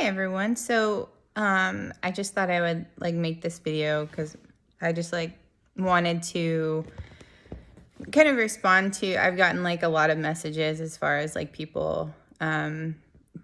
everyone. I just thought I would make this video because I just wanted to kind of respond to, I've gotten a lot of messages as far as people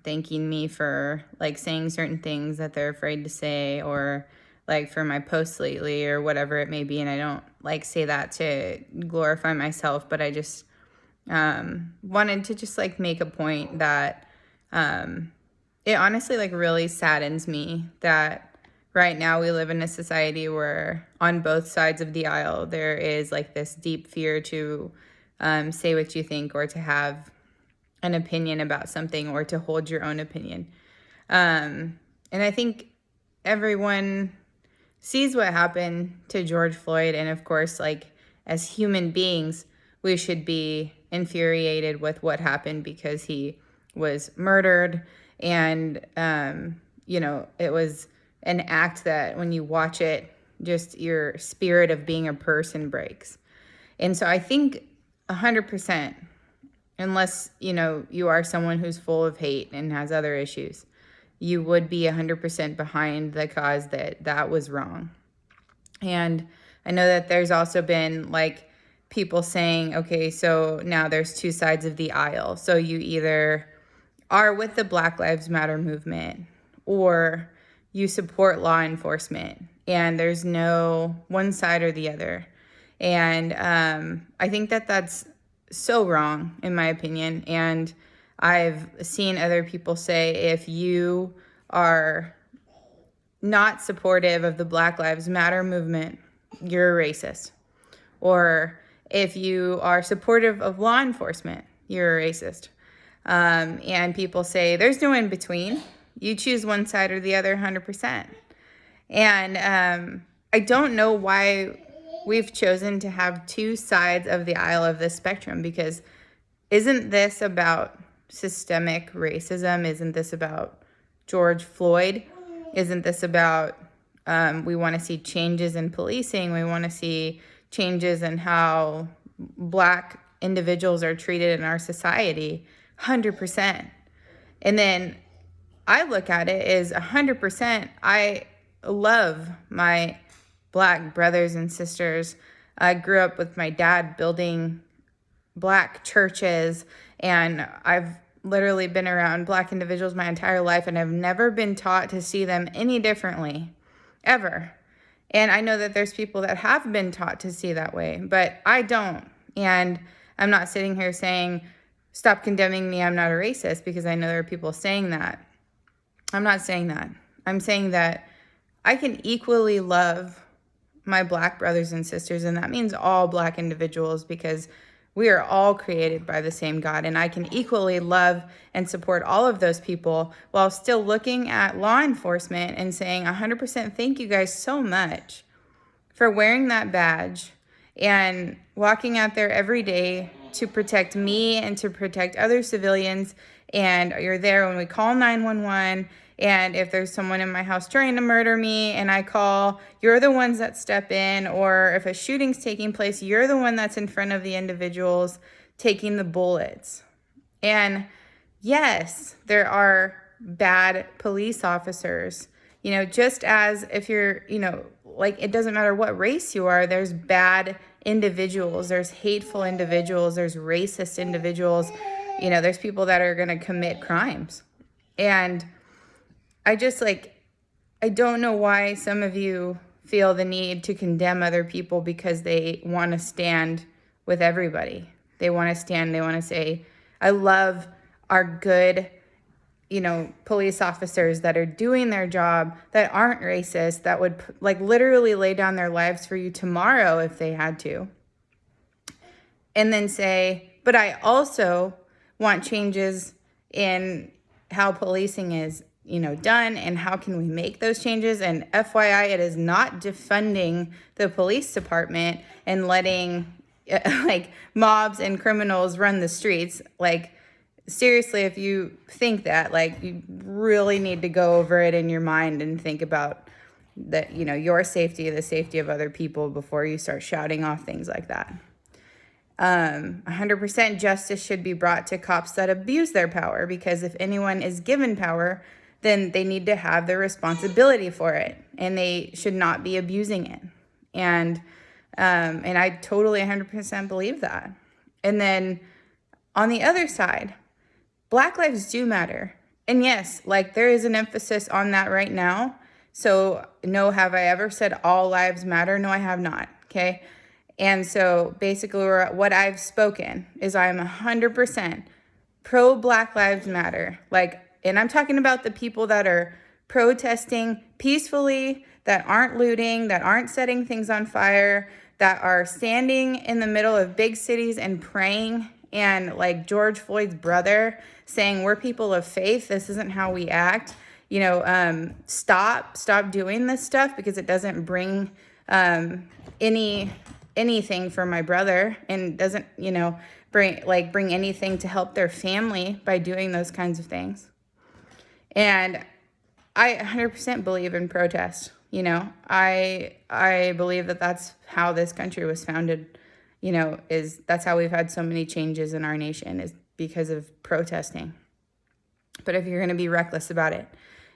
thanking me for saying certain things that they're afraid to say, or for my posts lately or whatever it may be. And I don't say that to glorify myself, but I just wanted to just make a point that it honestly really saddens me that right now we live in a society where on both sides of the aisle there is this deep fear to say what you think, or to have an opinion about something, or to hold your own opinion. And I think everyone sees what happened to George Floyd, and of course, as human beings, we should be infuriated with what happened because he was murdered. And, it was an act that when you watch it, just your spirit of being a person breaks. And so I think 100%, unless, you are someone who's full of hate and has other issues, you would be 100% behind the cause that was wrong. And I know that there's also been people saying, okay, so now there's two sides of the aisle. So you either are with the Black Lives Matter movement, or you support law enforcement, and there's no one side or the other. And I think that that's so wrong, in my opinion. And I've seen other people say, if you are not supportive of the Black Lives Matter movement, you're a racist. Or if you are supportive of law enforcement, you're a racist. And people say there's no in between. You choose one side or the other 100%. And I don't know why we've chosen to have two sides of the aisle of this spectrum, because isn't this about systemic racism? Isn't this about George Floyd? Isn't this about we want to see changes in policing? We want to see changes in how Black individuals are treated in our society. 100%. And then I look at it as 100%. I love my Black brothers and sisters. I grew up with my dad building Black churches, and I've literally been around Black individuals my entire life, and I've never been taught to see them any differently, ever. And I know that there's people that have been taught to see that way, but I don't. And I'm not sitting here saying, stop condemning me, I'm not a racist, because I know there are people saying that. I'm not saying that. I'm saying that I can equally love my Black brothers and sisters, and that means all Black individuals, because we are all created by the same God, and I can equally love and support all of those people while still looking at law enforcement and saying 100% thank you guys so much for wearing that badge and walking out there every day to protect me and to protect other civilians. And you're there when we call 911. And if there's someone in my house trying to murder me and I call, you're the ones that step in. Or if a shooting's taking place, you're the one that's in front of the individuals taking the bullets. And yes, there are bad police officers. Just as if you're, it doesn't matter what race you are, there's bad individuals, there's hateful individuals, there's racist individuals, there's people that are going to commit crimes. And I just I don't know why some of you feel the need to condemn other people because they want to stand with everybody. They want to stand, they want to say, I love our good, police officers that are doing their job, that aren't racist, that would literally lay down their lives for you tomorrow if they had to. And then say, but I also want changes in how policing is, done, and how can we make those changes. And FYI, it is not defunding the police department and letting mobs and criminals run the streets. Seriously, if you think that, you really need to go over it in your mind and think about that, your safety, the safety of other people before you start shouting off things like that. 100% justice should be brought to cops that abuse their power, because if anyone is given power, then they need to have the responsibility for it, and they should not be abusing it. And I totally 100% believe that. And then on the other side, Black lives do matter. And yes, like there is an emphasis on that right now. So no, have I ever said all lives matter? No, I have not. Okay. And so basically what I've spoken is I'm 100% pro Black Lives Matter. Like, and I'm talking about the people that are protesting peacefully, that aren't looting, that aren't setting things on fire, that are standing in the middle of big cities and praying, and like George Floyd's brother saying, we're people of faith, this isn't how we act. You know, stop doing this stuff because it doesn't bring anything for my brother, and doesn't, you know, bring anything to help their family by doing those kinds of things. And I 100% believe in protest. You know, I believe that that's how this country was founded. You know, that's how we've had so many changes in our nation, is because of protesting. But if you're going to be reckless about it,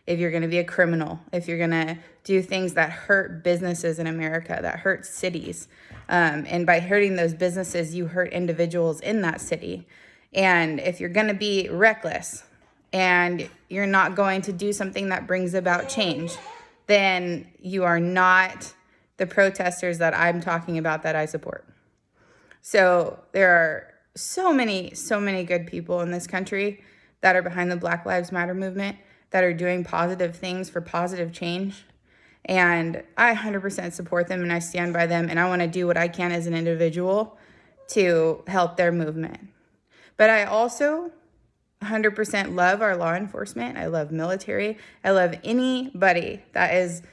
if you're going to be a criminal, if you're going to do things that hurt businesses in America, that hurt cities, and by hurting those businesses, you hurt individuals in that city. And if you're going to be reckless and you're not going to do something that brings about change, then you are not the protesters that I'm talking about that I support. So there are so many good people in this country that are behind the Black Lives Matter movement, that are doing positive things for positive change. And I 100% support them, and I stand by them, and I want to do what I can as an individual to help their movement. But I also 100% love our law enforcement. I love military. I love anybody that is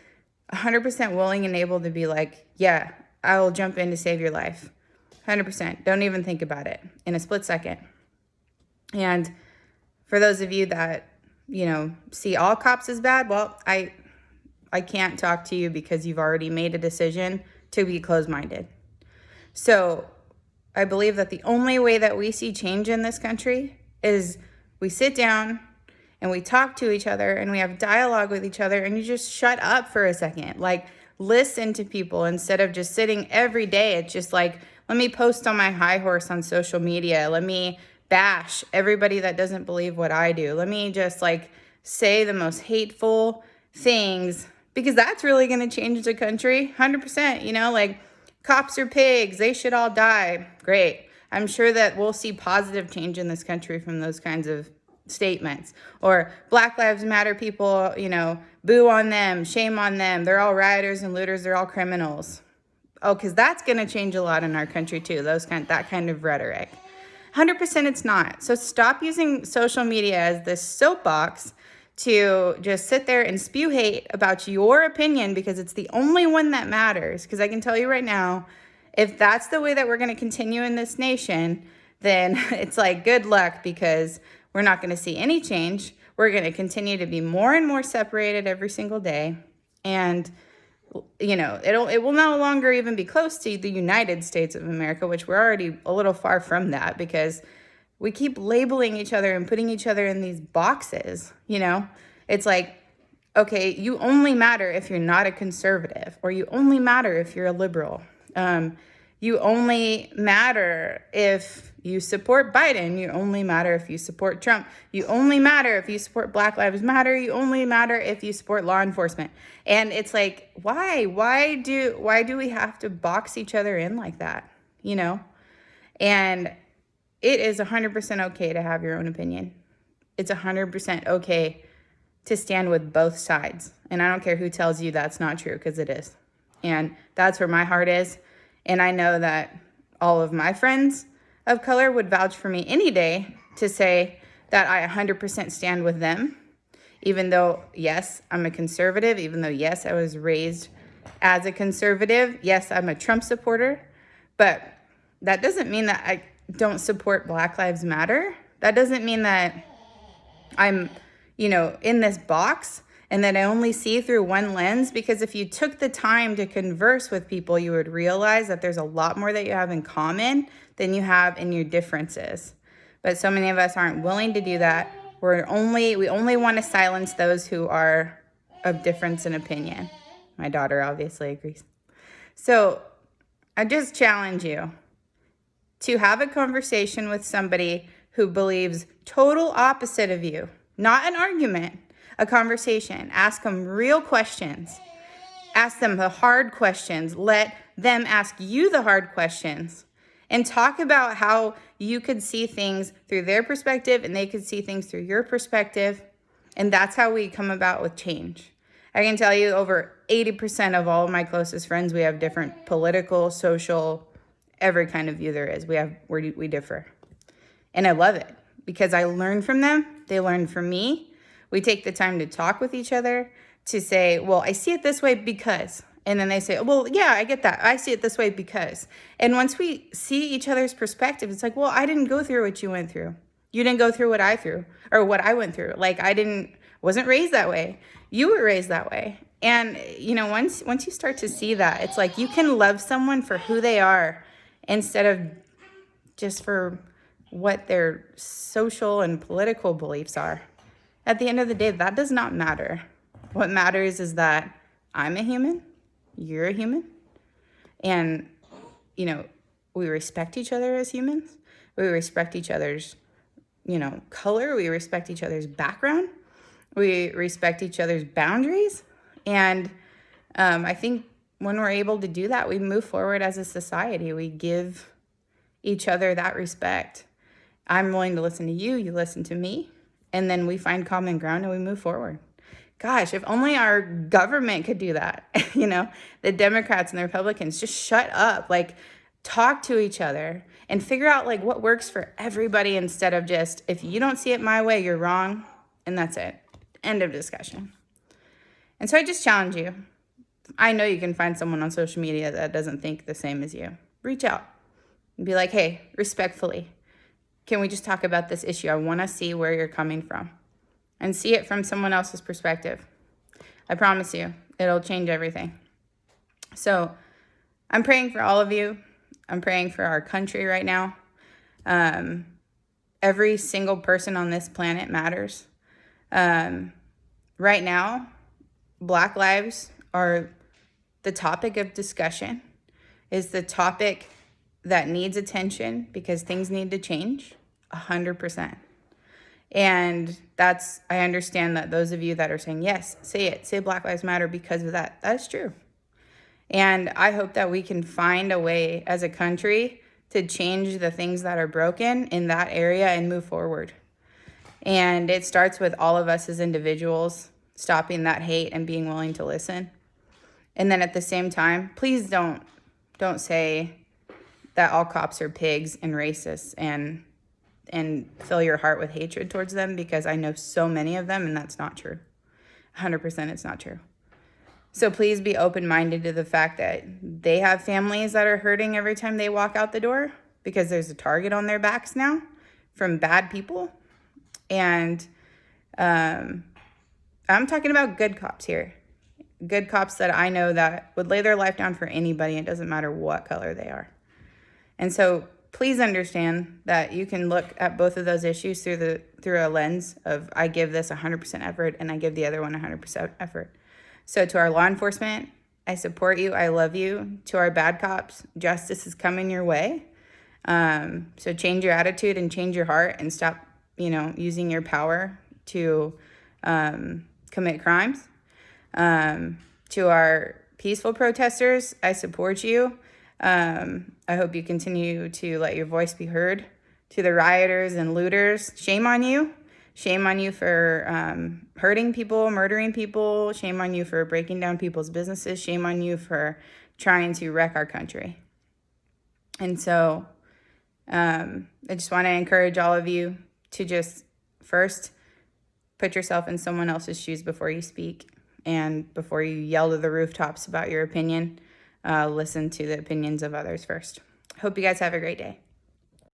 100% willing and able to be like, yeah, I will jump in to save your life. 100%. Don't even think about it in a split second. And for those of you that, you know, see all cops as bad, well, I can't talk to you because you've already made a decision to be closed-minded. So I believe that the only way that we see change in this country is we sit down and we talk to each other and we have dialogue with each other, and you just shut up for a second. Like, listen to people instead of just sitting every day. It's just like, let me post on my high horse on social media. Let me bash everybody that doesn't believe what I do. Let me just like say the most hateful things, because that's really going to change the country. 100%, you know, like cops are pigs, they should all die. Great. I'm sure that we'll see positive change in this country from those kinds of statements. Or Black Lives Matter people, you know, boo on them, shame on them. They're all rioters and looters. They're all criminals. Oh, because that's going to change a lot in our country too. That kind of rhetoric. 100% it's not. So stop using social media as this soapbox to just sit there and spew hate about your opinion, because it's the only one that matters. Because I can tell you right now, if that's the way that we're going to continue in this nation, then it's like good luck, because we're not going to see any change. We're going to continue to be more and more separated every single day. And you know, it will no longer even be close to the United States of America, which we're already a little far from that, because we keep labeling each other and putting each other in these boxes. You know, it's like, okay, you only matter if you're not a conservative, or you only matter if you're a liberal. You only matter if you support Biden. You only matter if you support Trump. You only matter if you support Black Lives Matter. You only matter if you support law enforcement. And it's like, why? Why do we have to box each other in like that? You know? And it is 100% okay to have your own opinion. It's 100% okay to stand with both sides. And I don't care who tells you that's not true, because it is. And that's where my heart is. And I know that all of my friends of color would vouch for me any day to say that I 100% stand with them, even though, yes, I'm a conservative, even though, yes, I was raised as a conservative. Yes, I'm a Trump supporter, but that doesn't mean that I don't support Black Lives Matter. That doesn't mean that I'm, you know, in this box and that I only see through one lens, because if you took the time to converse with people, you would realize that there's a lot more that you have in common than you have in your differences. But so many of us aren't willing to do that. We only want to silence those who are of difference in opinion. My daughter obviously agrees. So I just challenge you to have a conversation with somebody who believes total opposite of you. Not an argument, a conversation. Ask them real questions. Ask them the hard questions. Let them ask you the hard questions. And talk about how you could see things through their perspective and they could see things through your perspective. And that's how we come about with change. I can tell you over 80% of all of my closest friends, we have different political, social, every kind of view there is. We differ. And I love it because I learn from them. They learn from me. We take the time to talk with each other to say, well, I see it this way because, and then they say, well, yeah, I get that. I see it this way because. And once we see each other's perspective, it's like, well, I didn't go through what you went through. You didn't go through what I went through. Like wasn't raised that way. You were raised that way. And, once you start to see that, it's like you can love someone for who they are instead of just for what their social and political beliefs are. At the end of the day, that does not matter. What matters is that I'm a human, you're a human, and, we respect each other as humans. We respect each other's, color. We respect each other's background. We respect each other's boundaries. And I think when we're able to do that, we move forward as a society. We give each other that respect. I'm willing to listen to you, you listen to me, and then we find common ground and we move forward. Gosh, if only our government could do that. The Democrats and the Republicans, just shut up, talk to each other and figure out what works for everybody instead of just, if you don't see it my way, you're wrong, and that's it. End of discussion. And so I just challenge you. I know you can find someone on social media that doesn't think the same as you. Reach out and be like, hey, respectfully, can we just talk about this issue? I want to see where you're coming from and see it from someone else's perspective. I promise you, it'll change everything. So I'm praying for all of you. I'm praying for our country right now. Every single person on this planet matters. Right now, Black lives are the topic of discussion, is the topic that needs attention because things need to change 100%. And I understand that those of you that are saying, yes, say Black Lives Matter because of that. That's true. And I hope that we can find a way as a country to change the things that are broken in that area and move forward. And it starts with all of us as individuals stopping that hate and being willing to listen. And then at the same time, please don't say that all cops are pigs and racists and fill your heart with hatred towards them, because I know so many of them and that's not true. 100% it's not true. So please be open-minded to the fact that they have families that are hurting every time they walk out the door because there's a target on their backs now from bad people. And I'm talking about good cops here. Good cops that I know that would lay their life down for anybody. It doesn't matter what color they are. And so please understand that you can look at both of those issues through a lens of, I give this 100% effort and I give the other one 100% effort. So to our law enforcement, I support you. I love you. To our bad cops, justice is coming your way. So change your attitude and change your heart and stop, using your power to commit crimes. To our peaceful protesters, I support you. I hope you continue to let your voice be heard. To the rioters and looters, shame on you. Shame on you for hurting people, murdering people. Shame on you for breaking down people's businesses. Shame on you for trying to wreck our country. And so I just want to encourage all of you to just first put yourself in someone else's shoes before you speak, and before you yell to the rooftops about your opinion, listen to the opinions of others first. Hope you guys have a great day.